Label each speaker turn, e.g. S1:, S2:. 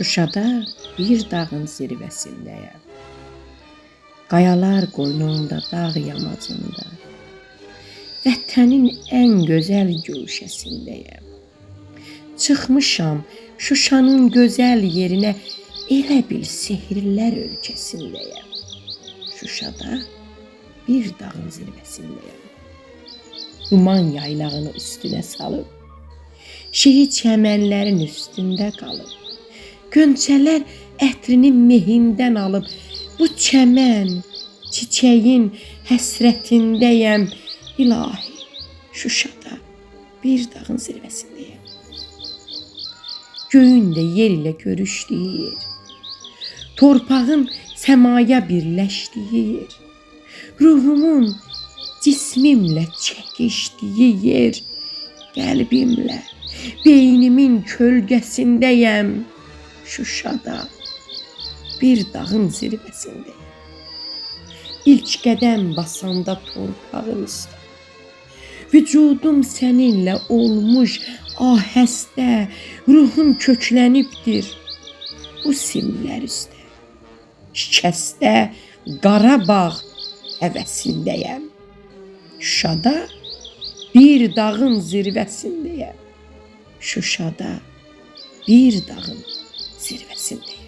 S1: Şuşada bir dağın zirvəsindəyəm. Qayalar qoynunda, dağ yamacında, vətənin ən gözəl güşəsindəyəm. Çıxmışam Şuşanın gözəl yerinə, elə bil sehrlər ölkəsindəyəm. Şuşada bir dağın zirvəsindəyəm. Duman yaylağını üstünə salıb, şehit çəmənlərin üstündə qalıb, gönçələr ətrini mehindən alıb, bu çəmən, çiçəyin həsrətindəyəm. İlahi, Şuşada bir dağın zirvəsindəyəm. Göyün də yer ilə görüşdüyü yer, torpağın səmaya birləşdiyi yer, ruhumun cismimlə çəkişdiyi yer, qəlbimlə beynimin kölgəsindəyəm. Şuşada bir dağın zirvəsindəyəm. İlk qədəm basanda torpağın üstə, vücudum səninlə olmuş ahəstə, ruhum köklənibdir bu simlər üstə. Şikəstə Qarabağ həvəsindəyəm. Şuşada bir dağın zirvəsindəyəm. Şuşada bir dağın zirvəsindəyəm.